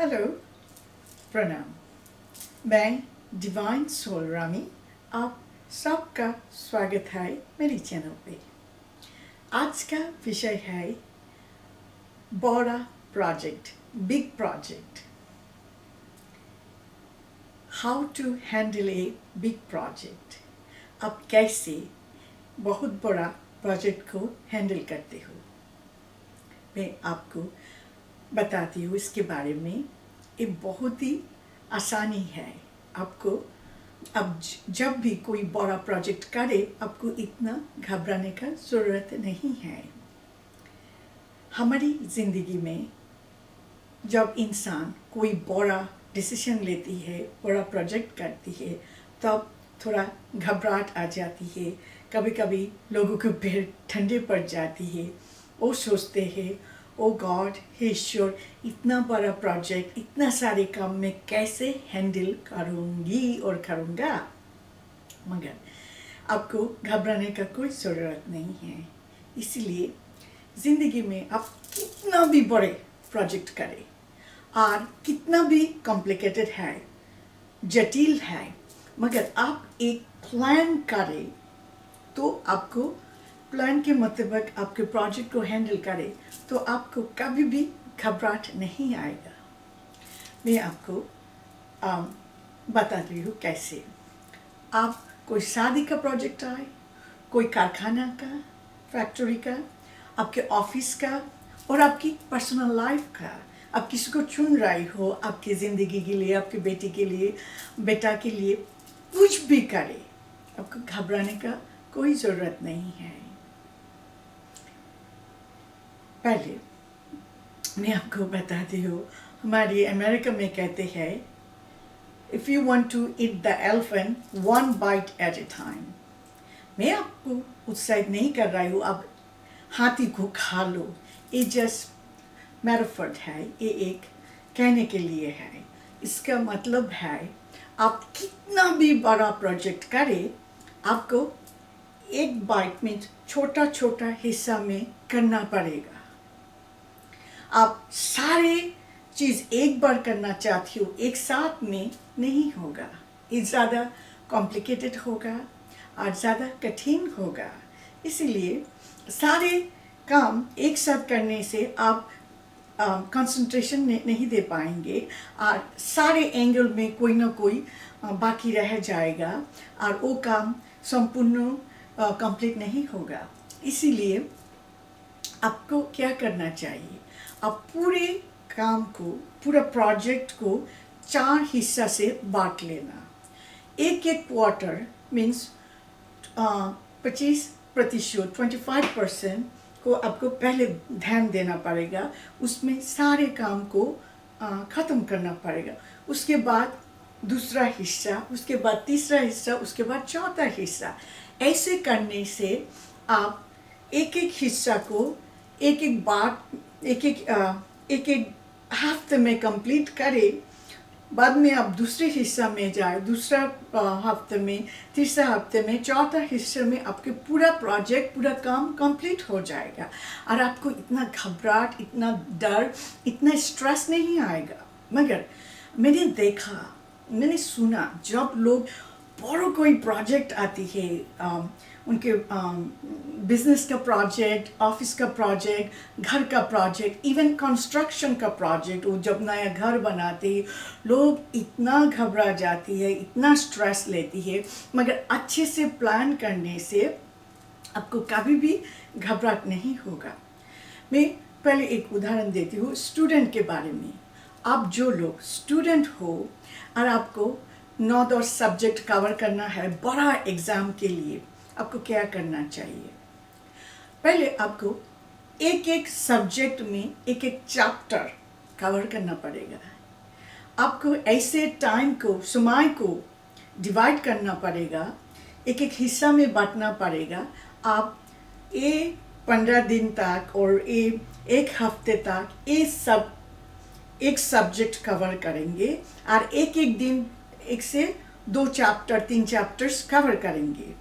Hello, प्रणाम। मैं divine soul Rami, आप सबका स्वागत है मेरी चैनल पे। आज का विषय है बड़ा project, big project. How to handle a big project. आप कैसे बहुत बड़ा प्रोजेक्ट को हैंडल करते हो, मैं आपको बताती हूँ इसके बारे में। ये बहुत ही आसानी है। आपको अब जब भी कोई बड़ा प्रोजेक्ट करे, आपको इतना घबराने का ज़रूरत नहीं है। हमारी ज़िंदगी में जब इंसान कोई बड़ा डिसीजन लेती है, बड़ा प्रोजेक्ट करती है, तब थोड़ा घबराहट आ जाती है। कभी कभी लोगों के पैर ठंडे पड़ जाती है। वो सोचते हैं, ओ गॉड, हे ईश्वर, इतना बड़ा प्रोजेक्ट, इतना सारे काम मैं कैसे हैंडल करूँगी और करूँगा। मगर आपको घबराने का कोई ज़रूरत नहीं है। इसलिए ज़िंदगी में आप कितना भी बड़े प्रोजेक्ट करें और कितना भी कॉम्प्लिकेटेड है, जटिल है, मगर आप एक प्लान करें तो आपको प्लान के मुताबिक आपके प्रोजेक्ट को हैंडल करें तो आपको कभी भी घबराहट नहीं आएगा। मैं आपको बताती हूँ कैसे। आप कोई शादी का प्रोजेक्ट आए, कोई कारखाना का, फैक्ट्री का, आपके ऑफिस का और आपकी पर्सनल लाइफ का, आप किसी को चुन रही हो आपकी ज़िंदगी के लिए, आपके बेटी के लिए, बेटा के लिए, कुछ भी करे, आपको घबराने का कोई ज़रूरत नहीं है। पहले मैं आपको बताती हूँ, हमारी अमेरिका में कहते हैं, if you want to eat the elephant one bite at a time. मैं आपको उत्साहित नहीं कर रही हूँ अब हाथी को खा लो। ये जस्ट मेटाफर है, ये एक कहने के लिए है। इसका मतलब है आप कितना भी बड़ा प्रोजेक्ट करें, आपको एक बाइट में छोटा छोटा हिस्सा में करना पड़ेगा। आप सारे चीज़ एक बार करना चाहती हो, एक साथ में नहीं होगा। ये ज़्यादा कॉम्प्लिकेटेड होगा और ज़्यादा कठिन होगा। इसीलिए सारे काम एक साथ करने से आप कंसंट्रेशन नहीं दे पाएंगे और सारे एंगल में कोई ना कोई बाकी रह जाएगा और वो काम संपूर्ण कंप्लीट नहीं होगा। इसीलिए आपको क्या करना चाहिए, आप पूरे काम को, पूरा प्रोजेक्ट को 4 हिस्सा से बांट लेना। एक क्वार्टर मीन्स 25%, 25% को आपको पहले ध्यान देना पड़ेगा। उसमें सारे काम को ख़त्म करना पड़ेगा। उसके बाद दूसरा हिस्सा, उसके बाद तीसरा हिस्सा, उसके बाद चौथा हिस्सा। ऐसे करने से आप एक एक हिस्सा को एक एक हफ्ते में कंप्लीट करें। बाद में आप दूसरे हिस्सा में जाए, दूसरा हफ्ते में, तीसरा हफ्ते में, चौथा हिस्से में आपके पूरा प्रोजेक्ट, पूरा काम कंप्लीट हो जाएगा और आपको इतना घबराहट, इतना डर, इतना स्ट्रेस नहीं आएगा। मगर मैंने देखा, मैंने सुना, जब लोग बड़ा कोई प्रोजेक्ट आती है, उनके बिजनेस का प्रोजेक्ट, ऑफिस का प्रोजेक्ट, घर का प्रोजेक्ट, इवन कंस्ट्रक्शन का प्रोजेक्ट, वो जब नया घर बनाते हैं, लोग इतना घबरा जाती है, इतना स्ट्रेस लेती है। मगर अच्छे से प्लान करने से आपको कभी भी घबराहट नहीं होगा। मैं पहले एक उदाहरण देती हूँ स्टूडेंट के बारे में। आप जो लोग स्टूडेंट हो और आपको 9-10 सब्जेक्ट कवर करना है बड़ा एग्ज़ाम के लिए, आपको क्या करना चाहिए। पहले आपको एक एक सब्जेक्ट में एक एक चैप्टर कवर करना पड़ेगा। आपको ऐसे टाइम को, समय को डिवाइड करना पड़ेगा, एक एक हिस्सा में बांटना पड़ेगा। आप ये 15 दिन तक और एक हफ्ते तक एक सब्जेक्ट कवर करेंगे और एक एक दिन 1 से 2 चैप्टर, 3 चैप्टर्स कवर करेंगे।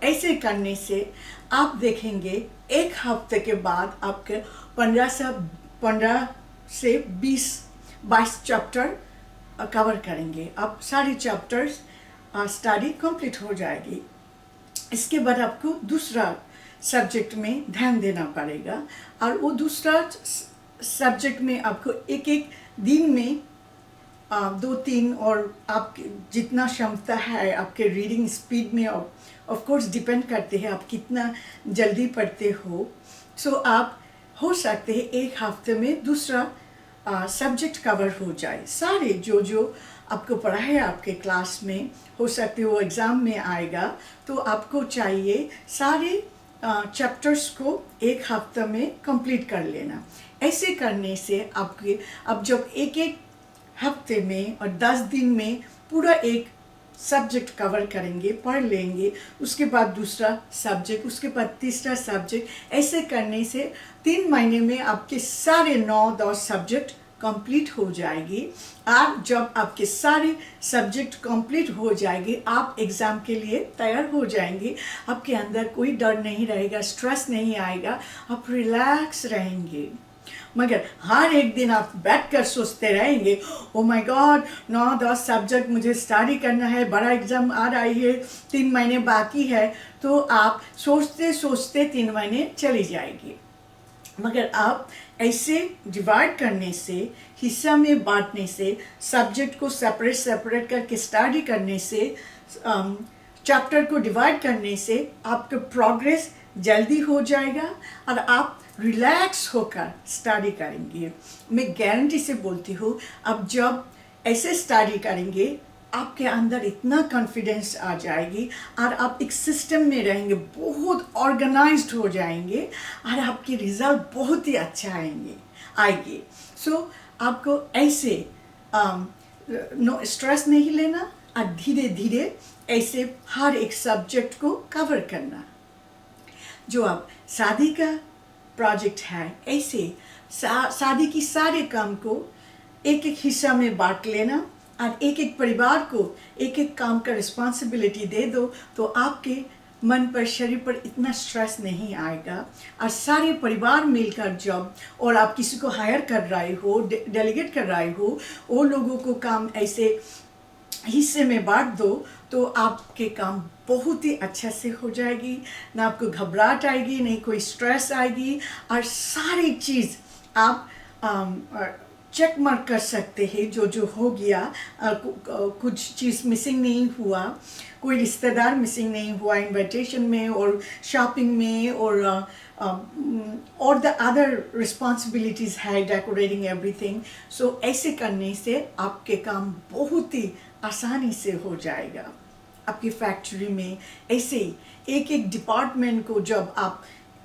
ऐसे करने से आप देखेंगे एक हफ्ते के बाद आपके 15 से 20 22 चैप्टर कवर करेंगे। अब सारे चैप्टर्स स्टडी कंप्लीट हो जाएगी। इसके बाद आपको दूसरा सब्जेक्ट में ध्यान देना पड़ेगा, और वो दूसरा सब्जेक्ट में आपको एक एक दिन में 2-3, और आपके जितना क्षमता है आपके रीडिंग स्पीड में ऑफ कोर्स डिपेंड करते हैं आप कितना जल्दी पढ़ते हो। सो आप हो सकते हैं एक हफ्ते में दूसरा सब्जेक्ट कवर हो जाए। सारे जो आपको पढ़ाए आपके क्लास में, हो सकते वो एग्ज़ाम में आएगा, तो आपको चाहिए सारे चैप्टर्स को एक हफ्ते में कंप्लीट कर लेना। ऐसे करने से आपके अब जब एक एक हफ्ते में और 10 दिन में पूरा एक सब्जेक्ट कवर करेंगे, पढ़ लेंगे, उसके बाद दूसरा सब्जेक्ट, उसके बाद तीसरा सब्जेक्ट, ऐसे करने से 3 महीने में आपके सारे 9-10 सब्जेक्ट कंप्लीट हो जाएगी। और जब आपके सारे सब्जेक्ट कंप्लीट हो जाएंगे, आप एग्ज़ाम के लिए तैयार हो जाएंगे। आपके अंदर कोई डर नहीं रहेगा, स्ट्रेस नहीं आएगा, आप रिलैक्स रहेंगे। मगर हर एक दिन आप बैठकर सोचते रहेंगे, ओ माय गॉड 9-10 सब्जेक्ट मुझे स्टडी करना है, बड़ा एग्ज़ाम आ रही है, 3 महीने बाकी है, तो आप सोचते सोचते 3 महीने चली जाएगी। मगर आप ऐसे डिवाइड करने से, हिस्सा में बांटने से, सब्जेक्ट को सेपरेट करके स्टडी करने से, चैप्टर को डिवाइड करने से आपका प्रोग्रेस जल्दी हो जाएगा और आप रिलैक्स होकर स्टडी करेंगे। मैं गारंटी से बोलती हूँ, अब जब ऐसे स्टडी करेंगे आपके अंदर इतना कॉन्फिडेंस आ जाएगी और आप एक सिस्टम में रहेंगे, बहुत ऑर्गेनाइज्ड हो जाएंगे और आपके रिजल्ट बहुत ही अच्छा आएंगे। सो आपको ऐसे नो स्ट्रेस नहीं लेना और धीरे धीरे ऐसे हर एक सब्जेक्ट को कवर करना। जो आप शादी का प्रोजेक्ट है, ऐसे शादी की सारे काम को एक एक हिस्सा में बांट लेना और एक एक परिवार को एक एक काम का रिस्पॉन्सिबिलिटी दे दो, तो आपके मन पर, शरीर पर इतना स्ट्रेस नहीं आएगा। और सारे परिवार मिलकर जब, और आप किसी को हायर कर रहे हो, डेलीगेट कर रहे हो, वो लोगों को काम ऐसे हिस्से में बांट दो, तो आपके काम बहुत ही अच्छा से हो जाएगी। ना आपको घबराहट आएगी, नहीं कोई स्ट्रेस आएगी, और सारी चीज़ आप चेक मार्क कर सकते हैं जो हो गया। कुछ चीज़ मिसिंग नहीं हुआ, कोई रिश्तेदार मिसिंग नहीं हुआ इनविटेशन में और शॉपिंग में, और द अदर रिस्पॉन्सिबिलिटीज़ है, डेकोरेटिंग एवरीथिंग। सो ऐसे करने से आपके काम बहुत ही आसानी से हो जाएगा। आपकी फैक्ट्री में ऐसे ही एक एक डिपार्टमेंट को जब आप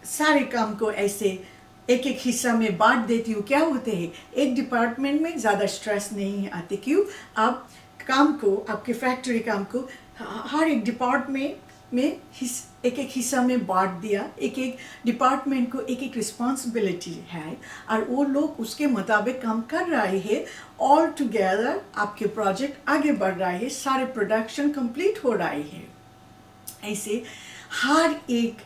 सारे काम को ऐसे एक एक हिस्सा में बांट देती हूँ, क्या होते हैं, एक डिपार्टमेंट में ज़्यादा स्ट्रेस नहीं आते। क्यों? आप काम को, आपके फैक्ट्री काम को हर एक डिपार्टमेंट में एक एक हिस्सा में बांट दिया, एक एक डिपार्टमेंट को एक एक रिस्पॉन्सिबिलिटी है और वो लोग उसके मुताबिक काम कर रहे हैं। ऑल टुगेदर आपके प्रोजेक्ट आगे बढ़ रहे हैं, सारे प्रोडक्शन कंप्लीट हो रहे हैं। ऐसे हर एक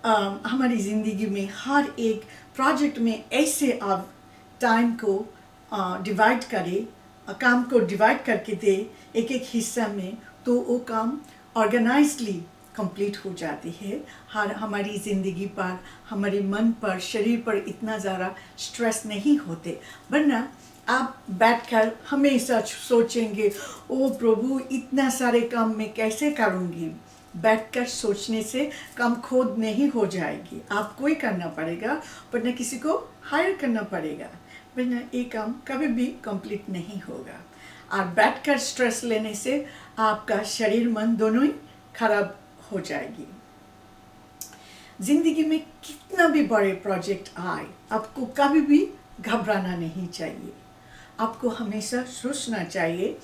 हमारी ज़िंदगी में हर एक प्रोजेक्ट में ऐसे आप टाइम को डिवाइड करें, काम को डिवाइड करके दे एक एक हिस्सा में, तो वो काम ऑर्गेनाइजली कंप्लीट हो जाती है। हमारी ज़िंदगी पर, हमारे मन पर, शरीर पर इतना ज़्यादा स्ट्रेस नहीं होते। वरना आप बैठकर हमेशा सोचेंगे, ओ प्रभु इतना सारे काम मैं कैसे करूँगी। बैठकर सोचने से काम खुद नहीं हो जाएगी, आपको ही करना पड़ेगा, वरना किसी को हायर करना पड़ेगा, वरना ये काम कभी भी कंप्लीट नहीं होगा। और बैठकर स्ट्रेस लेने से आपका शरीर मन दोनों ही खराब हो जाएगी। जिंदगी में कितना भी बड़े प्रोजेक्ट आए, आपको कभी भी घबराना नहीं चाहिए। आपको हमेशा सोचना चाहिए,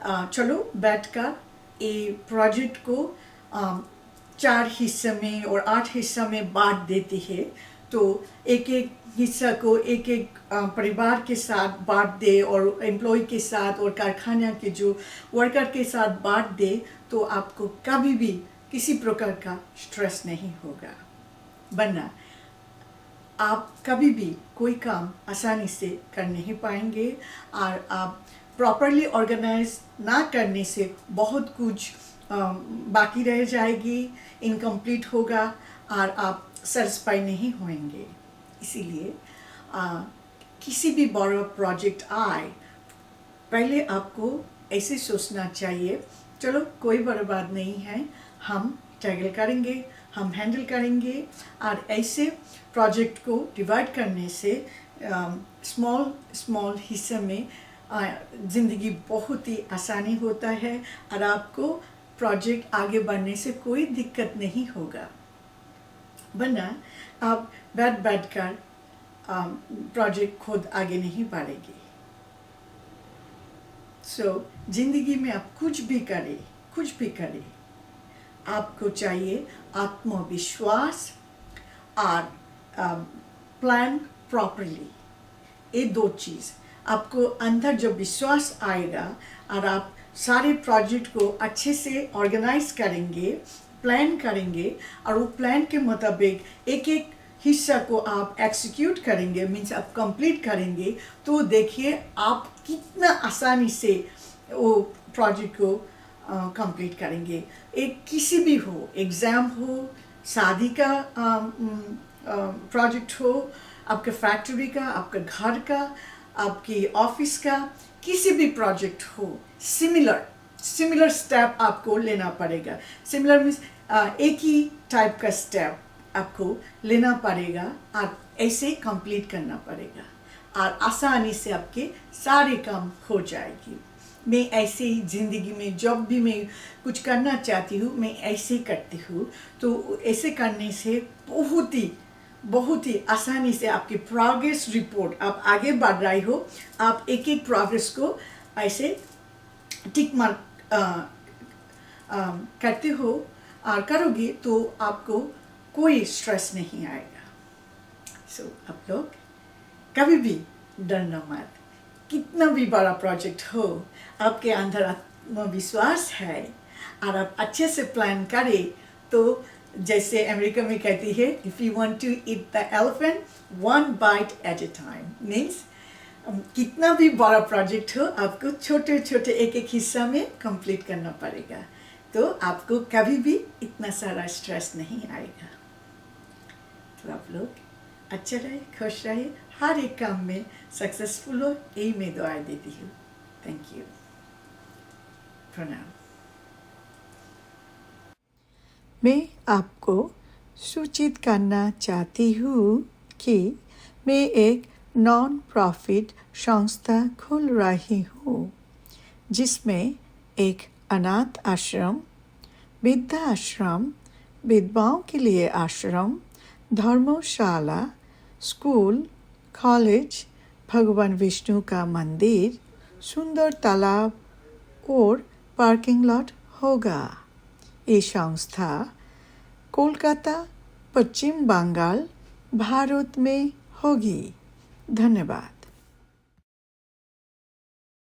चलो बैठकर ये प्रोजेक्ट को 4 हिस्से में और 8 हिस्सा में बांट देती है, तो एक एक हिस्सा को एक एक परिवार के साथ बांट दे और एम्प्लॉय के साथ और कारखाना के जो वर्कर के साथ बांट दे, तो आपको कभी भी किसी प्रकार का स्ट्रेस नहीं होगा। वरना आप कभी भी कोई काम आसानी से कर नहीं पाएंगे, और आप प्रॉपरली ऑर्गेनाइज ना करने से बहुत कुछ बाकी रह जाएगी, इनकम्प्लीट होगा और आप सेटिस्फाई नहीं होंगे। इसीलिए किसी भी बड़ा प्रोजेक्ट आए, पहले आपको ऐसे सोचना चाहिए, चलो कोई बड़ी बात नहीं है, हम टैगल करेंगे, हम हैंडल करेंगे। और ऐसे प्रोजेक्ट को डिवाइड करने से स्मॉल स्मॉल हिस्से में ज़िंदगी बहुत ही आसानी होता है, और आपको प्रोजेक्ट आगे बढ़ने से कोई दिक्कत नहीं होगा, वरना आप बैठ कर प्रोजेक्ट खुद आगे नहीं बढ़ेगी। ज़िंदगी में आप कुछ भी करें, आपको चाहिए आत्मविश्वास और प्लान प्रॉपरली। ये दो चीज़, आपको अंदर जो विश्वास आएगा और आप सारे प्रोजेक्ट को अच्छे से ऑर्गेनाइज करेंगे, प्लान करेंगे, और वो प्लान के मुताबिक एक एक हिस्सा को आप एक्सिक्यूट करेंगे, मीन्स आप कंप्लीट करेंगे, तो देखिए आप कितना आसानी से वो प्रोजेक्ट को कंप्लीट करेंगे। एक किसी भी हो, एग्ज़ाम हो, शादी का प्रोजेक्ट हो, आपके फैक्ट्री का, आपके घर का, आपकी ऑफिस का, किसी भी प्रोजेक्ट हो, सिमिलर स्टेप आपको लेना पड़ेगा। सिमिलर मीन्स एक ही टाइप का स्टेप आपको लेना पड़ेगा और ऐसे कंप्लीट करना पड़ेगा, और आसानी से आपके सारे काम हो जाएगी। मैं ऐसे ही ज़िंदगी में जब भी मैं कुछ करना चाहती हूँ, मैं ऐसे करती हूँ। तो ऐसे करने से बहुत ही आसानी से आपकी प्रोग्रेस रिपोर्ट, आप आगे बढ़ रही हो, आप एक एक प्रोग्रेस को ऐसे टिक मार्क करते हो और करोगे, तो आपको कोई स्ट्रेस नहीं आएगा। आप लोग कभी भी डरना मत, कितना भी बड़ा प्रोजेक्ट हो, आपके अंदर आत्मविश्वास है और आप अच्छे से प्लान करें, तो जैसे अमेरिका में कहती है, if you want to eat the elephant one bite at a time, means कितना भी बड़ा प्रोजेक्ट हो, आपको छोटे छोटे एक एक हिस्सा में कंप्लीट करना पड़ेगा, तो आपको कभी भी इतना सारा स्ट्रेस नहीं आएगा। तो आप लोग अच्छे रहे, खुश रहे, हर एक काम में सक्सेसफुल हो, यही मैं दुआएं देती हूँ। थैंक यू, प्रणाम। मैं आपको सूचित करना चाहती हूँ कि मैं एक नॉन प्रॉफिट संस्था खोल रही हूँ, जिसमें एक अनाथ आश्रम, वृद्धा आश्रम, विधवाओं के लिए आश्रम, धर्मशाला, स्कूल, कॉलेज, भगवान विष्णु का मंदिर, सुंदर तालाब और पार्किंग लॉट होगा। ये संस्था कोलकाता, पश्चिम बंगाल, भारत में होगी। धन्यवाद।